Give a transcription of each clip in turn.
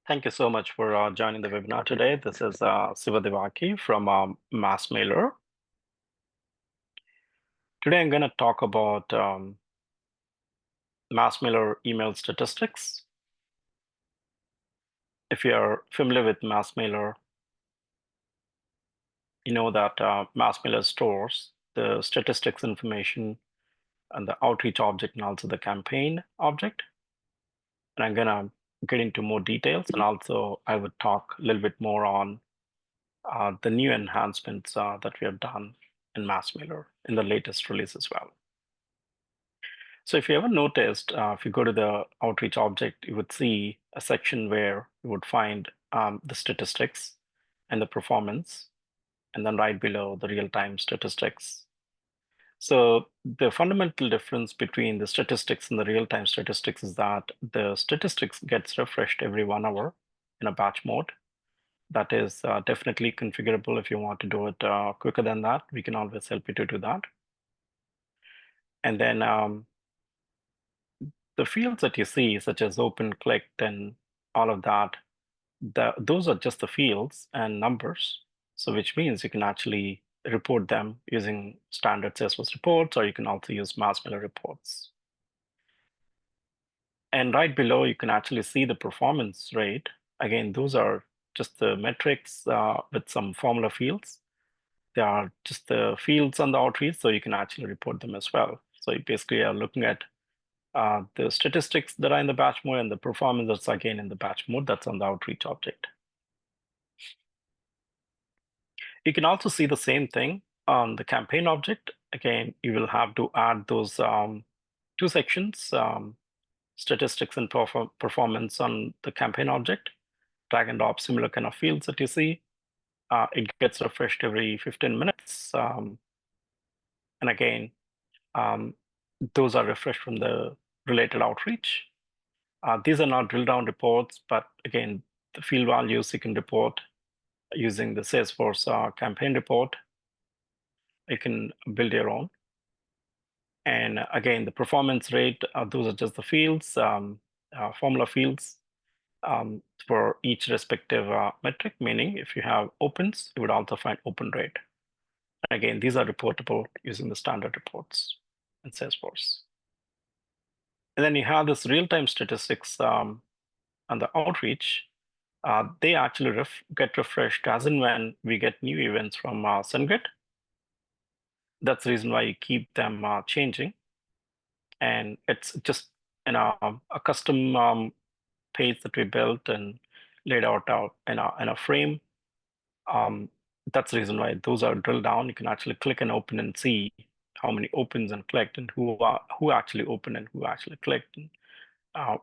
Thank you so much for joining the webinar today. This is 𝗟𝗘𝗧𝗧 from MassMailer. Today I'm going to talk about MassMailer email statistics. If you're familiar with MassMailer, you know that MassMailer stores the statistics information and the outreach object and also the campaign object. And I'm going to get into more details, and also I would talk a little bit more on the new enhancements that we have done in MassMailer in the latest release as well. So if you ever noticed, if you go to the outreach object, you would see a section where you would find the statistics and the performance, and then right below the real-time statistics. So the fundamental difference between the statistics and the real-time statistics is that the statistics gets refreshed every 1 hour in a batch mode. That is definitely configurable. If you want to do it quicker than that, we can always help you to do that. And then the fields that you see, such as open, clicked, and all of that, those are just the fields and numbers. So which means you can actually report them using standard Salesforce reports, or you can also use MassMailer reports. And right below, you can actually see the performance rate. Again, those are just the metrics with some formula fields. They are just the fields on the outreach, so you can actually report them as well. So you basically are looking at the statistics that are in the batch mode and the performance that's again in the batch mode that's on the outreach object. You can also see the same thing on the campaign object. Again, you will have to add those two sections, statistics and performance on the campaign object, drag and drop similar kind of fields that you see. It gets refreshed every 15 minutes. And again, those are refreshed from the related outreach. These are not drill down reports, but again, the field values you can report using the Salesforce campaign report. You can build your own. And again, the performance rate, those are just the fields, formula fields for each respective metric, meaning if you have opens, you would also find open rate. And again, these are reportable using the standard reports in Salesforce. And then you have this real-time statistics on the outreach. They actually get refreshed as and when we get new events from SendGrid. That's the reason why you keep them changing. And it's just a custom page that we built and laid out in a frame. That's the reason why those are drilled down. You can actually click and open and see how many opens and clicked, and who actually opened and who actually clicked, and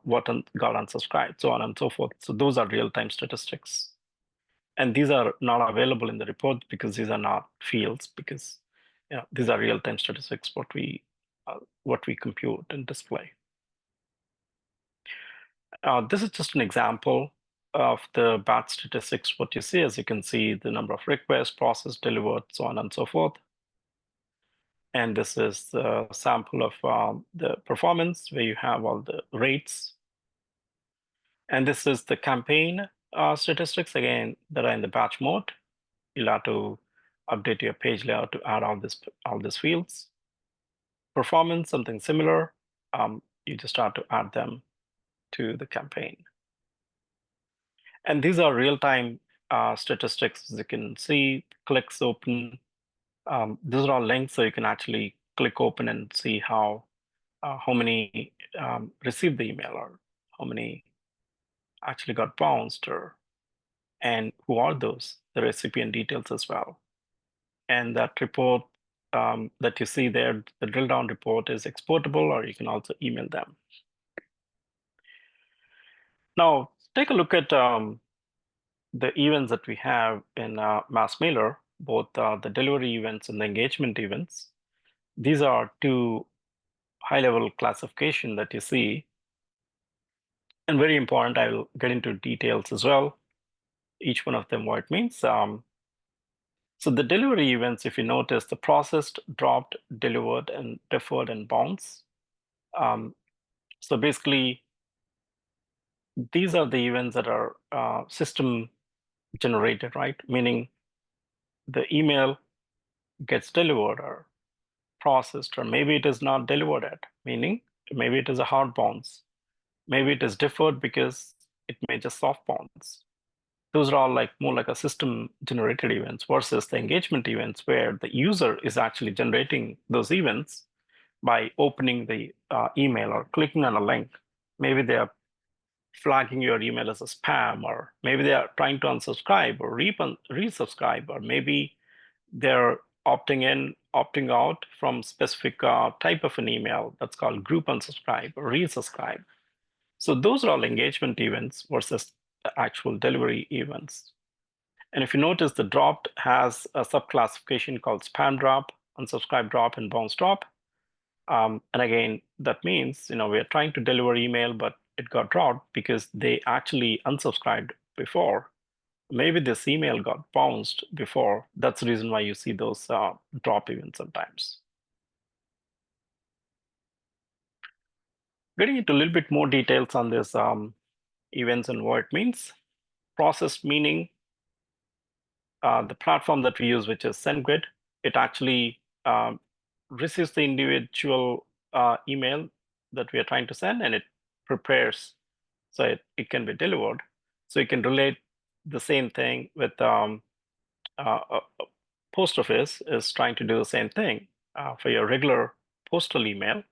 what got unsubscribed, so on and so forth. So those are real-time statistics. And these are not available in the report because these are not fields, because these are real-time statistics, what we compute and display. This is just an example of the batch statistics. What you see, as you can see, the number of requests processed, delivered, so on and so forth. And this is the sample of the performance, where you have all the rates. And this is the campaign statistics, again, that are in the batch mode. You'll have to update your page layout to add all these fields. Performance, something similar. You just have to add them to the campaign. And these are real-time statistics. As you can see, clicks open. These are all links, so you can actually click open and see how many received the email, or how many actually got bounced, and who are those, the recipient details as well. And that report that you see there, the drill down report, is exportable, or you can also email them. Now, take a look at the events that we have in MassMailer, both the delivery events and the engagement events. These are two high-level classification that you see. And very important, I will get into details as well, each one of them, what it means. So the delivery events, if you notice, the processed, dropped, delivered, and deferred, and bounce. So basically, these are the events that are system generated, right? Meaning the email gets delivered or processed, or maybe it is not delivered at, meaning maybe it is a hard bounce. Maybe it is deferred because it may just soft bounce. Those are all like more like a system generated events versus the engagement events where the user is actually generating those events by opening the email or clicking on a link. Maybe they are flagging your email as a spam, or maybe they are trying to unsubscribe or resubscribe, or maybe they're opting in, opting out from specific type of an email that's called group unsubscribe or resubscribe. So those are all engagement events versus the actual delivery events. And if you notice, the dropped has a subclassification called spam drop, unsubscribe drop, and bounce drop. And again, that means we are trying to deliver email, but it got dropped because they actually unsubscribed before. Maybe this email got bounced before. That's the reason why you see those drop events sometimes. Getting into a little bit more details on this events and what it means. Process meaning the platform that we use, which is SendGrid, it actually receives the individual email that we are trying to send, and it prepares so it can be delivered. So you can relate the same thing with post office is trying to do the same thing for your regular postal email.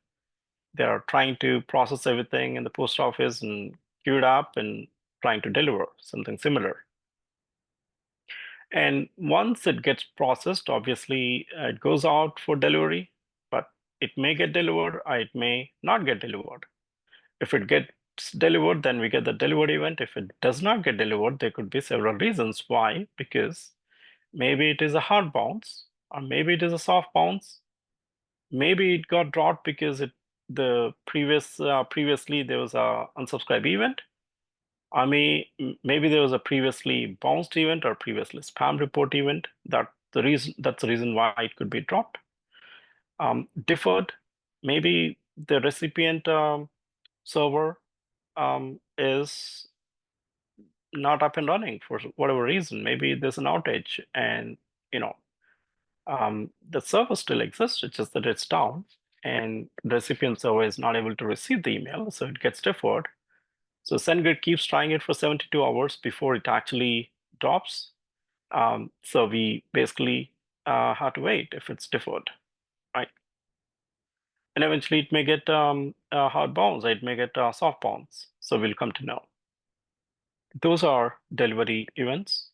They are trying to process everything in the post office and queue it up and trying to deliver something similar. And once it gets processed, obviously it goes out for delivery, but it may get delivered or it may not get delivered. If it gets delivered, then we get the delivered event. If it does not get delivered, there could be several reasons why, because maybe it is a hard bounce, or maybe it is a soft bounce. Maybe it got dropped because previously there was a unsubscribe event. Maybe there was a previously bounced event or previously spam report event. That's the reason why it could be dropped. Deferred, maybe the recipient server is not up and running for whatever reason. Maybe there's an outage, and the server still exists. It's just that it's down, and the recipient server is not able to receive the email, so it gets deferred. So SendGrid keeps trying it for 72 hours before it actually drops. So we basically have to wait if it's deferred, right? And eventually it may get a hard bounce, it may get a soft bounce. So we'll come to know. Those are delivery events.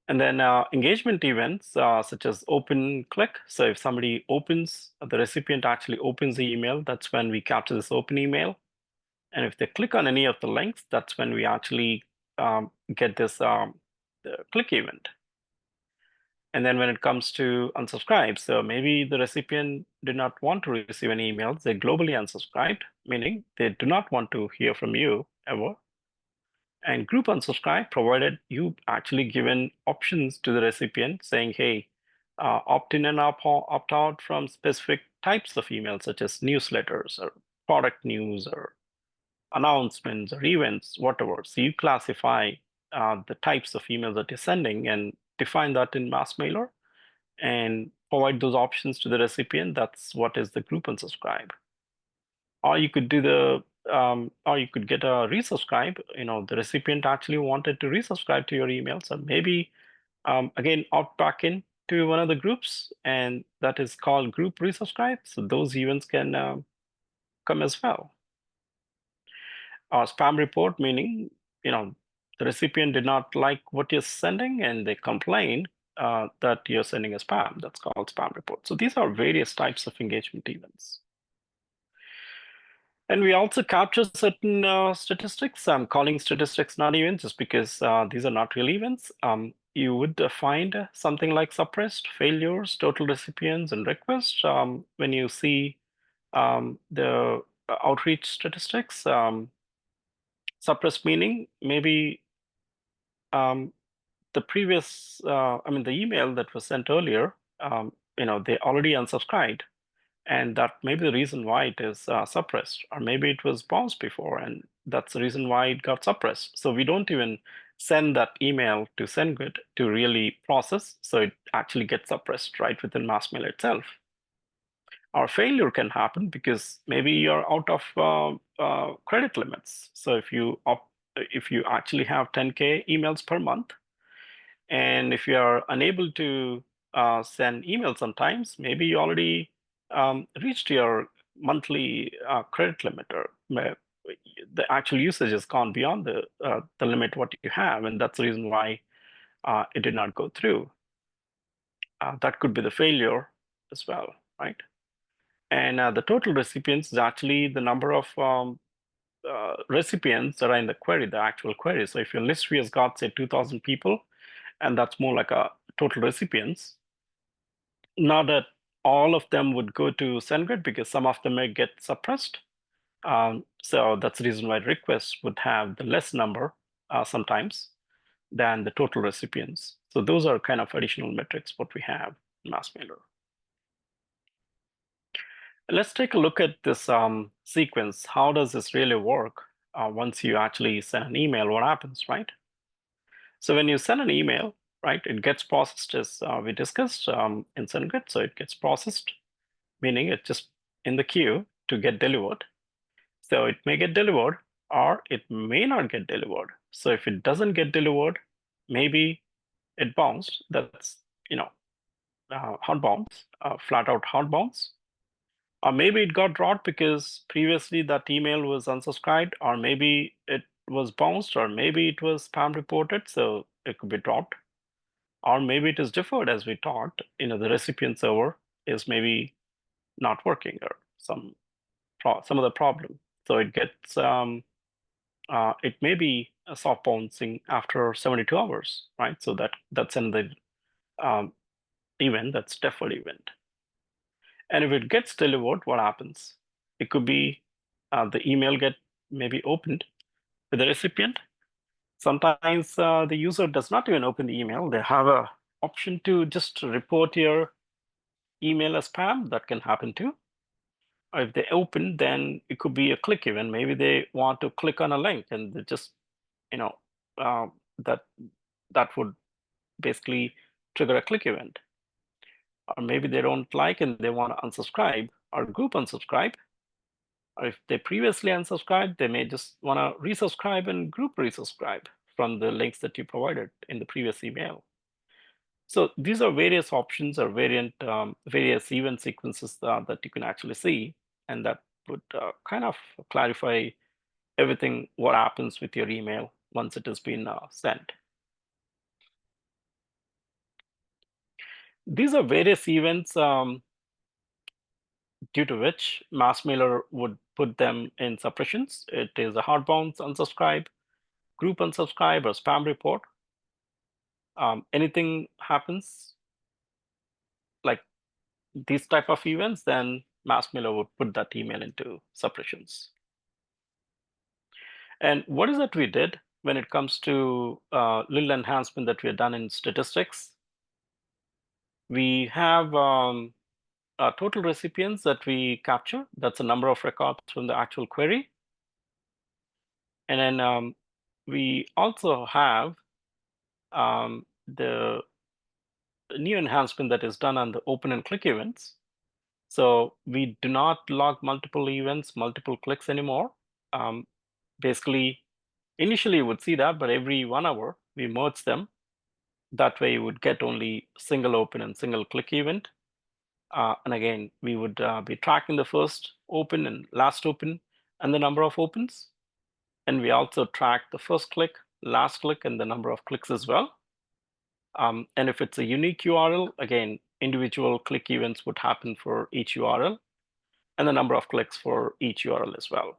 And then engagement events such as open click. So if somebody opens, the recipient actually opens the email, that's when we capture this open email. And if they click on any of the links, that's when we actually get this the click event. And then when it comes to unsubscribe, so maybe the recipient did not want to receive any emails. They globally unsubscribed, meaning they do not want to hear from you ever. And group unsubscribe, provided you actually given options to the recipient saying, hey, opt in and opt out from specific types of emails, such as newsletters or product news or announcements or events, whatever. So you classify the types of emails that you're sending and define that in MassMailer and provide those options to the recipient. That's what is the group unsubscribe. Or you could do or you could get a resubscribe. The recipient actually wanted to resubscribe to your email. So maybe, again, opt back in to one of the groups, and that is called group resubscribe. So those events can come as well. Spam report, meaning, the recipient did not like what you're sending and they complain that you're sending a spam. That's called spam report. So these are various types of engagement events. And we also capture certain statistics. I'm calling statistics not events just because these are not real events. You would find something like suppressed, failures, total recipients, and requests when you see the outreach statistics. Suppressed meaning maybe the previous, the email that was sent earlier, they already unsubscribed. And that may be the reason why it is suppressed, or maybe it was bounced before and that's the reason why it got suppressed. So we don't even send that email to SendGrid to really process, so it actually gets suppressed right within MassMailer itself. Or failure can happen because maybe you're out of credit limits. So if you actually have 10K emails per month, and if you are unable to send emails sometimes, maybe you already reached your monthly credit limit, or the actual usage has gone beyond the limit what you have, and that's the reason why it did not go through. That could be the failure as well, right? And the total recipients is actually the number of recipients that are in the query, the actual query. So if your list view has got, say, 2,000 people, and that's more like a total recipients, not that all of them would go to SendGrid because some of them may get suppressed. So that's the reason why requests would have the less number sometimes than the total recipients. So those are kind of additional metrics what we have in MassMailer. Let's take a look at this sequence. How does this really work once you actually send an email? What happens, right? So when you send an email, right, it gets processed as we discussed in SendGrid. So it gets processed, meaning it's just in the queue to get delivered. So it may get delivered or it may not get delivered. So if it doesn't get delivered, maybe it bounced. That's, hot bounce, flat out hot bounce. Or maybe it got dropped because previously that email was unsubscribed, or maybe it was bounced, or maybe it was spam reported, so it could be dropped. Or maybe it is deferred, as we talked. The recipient server is maybe not working, or some other problem. So it gets it may be a soft bouncing after 72 hours, right? So that's another event, that's deferred event. And if it gets delivered, what happens? It could be the email get maybe opened with the recipient. Sometimes the user does not even open the email. They have a option to just report your email as spam. That can happen too. Or if they open, then it could be a click event. Maybe they want to click on a link, and they just, uh, that would basically trigger a click event. Or maybe they don't like and they want to unsubscribe or group unsubscribe. Or if they previously unsubscribed, they may just want to resubscribe and group resubscribe from the links that you provided in the previous email. So these are various options or various event sequences that you can actually see, and that would kind of clarify everything what happens with your email once it has been sent. These are various events due to which MassMailer would put them in suppressions. It is a hard bounce unsubscribe, group unsubscribe, or spam report. Anything happens like these type of events, then MassMailer would put that email into suppressions. And what is that we did when it comes to little enhancement that we have done in statistics? We have total recipients that we capture. That's the number of records from the actual query. And then we also have the new enhancement that is done on the open and click events. So we do not log multiple events, multiple clicks anymore. Basically, initially you would see that, but every 1 hour we merge them. That way you would get only single open and single click event. And again, we would be tracking the first open and last open and the number of opens. And we also track the first click, last click, and the number of clicks as well. And if it's a unique URL, again, individual click events would happen for each URL and the number of clicks for each URL as well.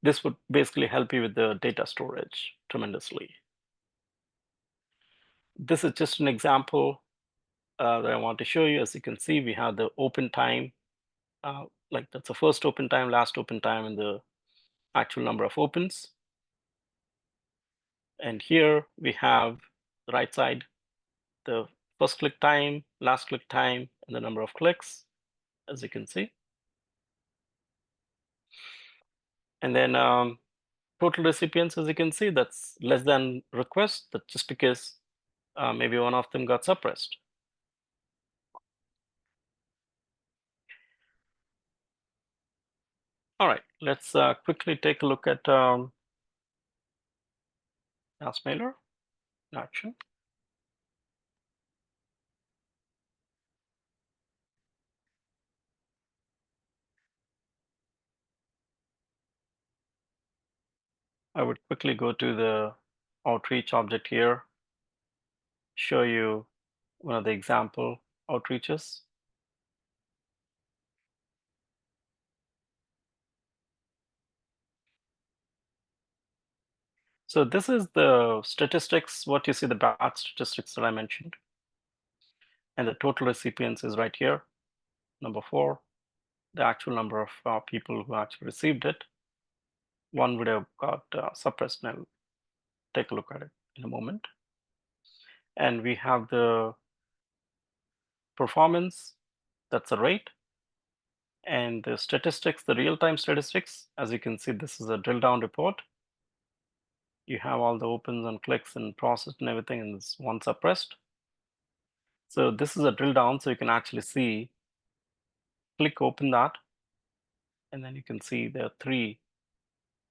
This would basically help you with the data storage tremendously. This is just an example that I want to show you. As you can see, we have the open time, like that's the first open time, last open time, and the actual number of opens. And here we have the right side, the first click time, last click time, and the number of clicks, as you can see. And then total recipients, as you can see, that's less than request. That's just because maybe one of them got suppressed. All right, let's quickly take a look at MassMailer in action. I would quickly go to the outreach object here, show you one of the example outreaches. So this is the statistics, what you see, the batch statistics that I mentioned. And the total recipients is right here, number 4, the actual number of people who actually received it. One would have got suppressed, and I'll take a look at it in a moment. And we have the performance, that's a rate. And the statistics, the real-time statistics, as you can see, this is a drill down report. You have all the opens and clicks and processed and everything, and this one suppressed. So this is a drill down, so you can actually see, click open that, and then you can see there are 3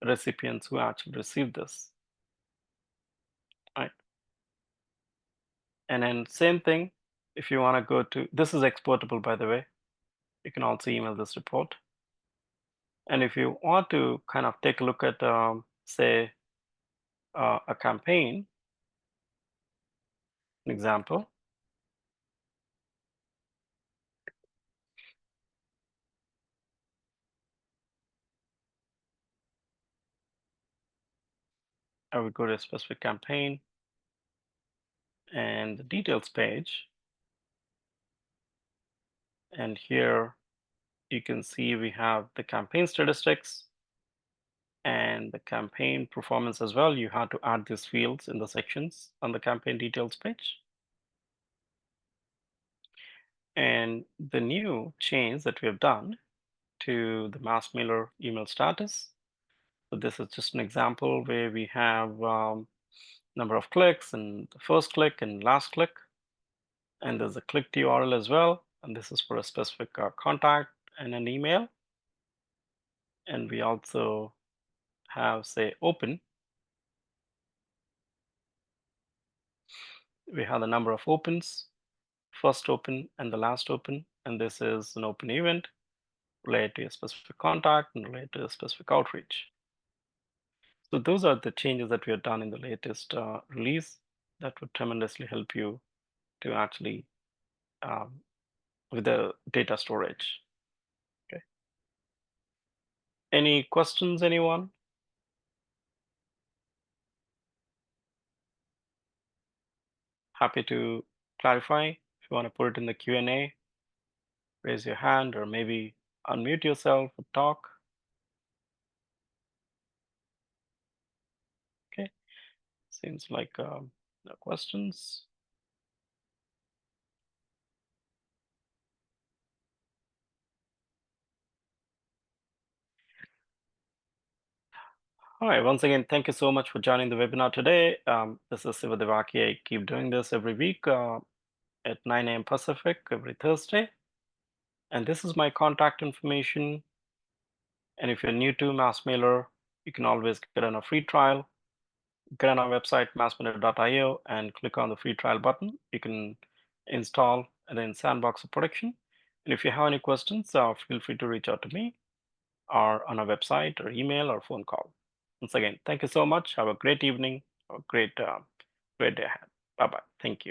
recipients who actually received this, right? And then same thing, if you want to go to, this is exportable, by the way. You can also email this report. And if you want to kind of take a look at, say, a campaign, an example, I would go to a specific campaign and the details page. And here you can see we have the campaign statistics and the campaign performance as well. You have to add these fields in the sections on the campaign details page. And the new change that we have done to the MassMailer email status. So this is just an example where we have number of clicks and the first click and last click. And there's a click to URL as well. And this is for a specific contact and an email. And we also have, say, open. We have the number of opens, first open and the last open. And this is an open event related to a specific contact and related to a specific outreach. So those are the changes that we have done in the latest release that would tremendously help you to actually um, with the data storage. Okay. Any questions, anyone? Happy to clarify. If you want to put it in the Q&A, raise your hand or maybe unmute yourself and talk. Okay. Seems like no questions. All right, once again, thank you so much for joining the webinar today. This is 𝗟𝗘𝗧𝗦. I keep doing this every week at 9 a.m. Pacific every Thursday. And this is my contact information. And if you're new to MassMailer, you can always get on a free trial. Get on our website, massmailer.io, and click on the free trial button. You can install and then sandbox the production. And if you have any questions, feel free to reach out to me or on our website or email or phone call. Once again, thank you so much. Have a great evening, a great day ahead. Bye-bye. Thank you.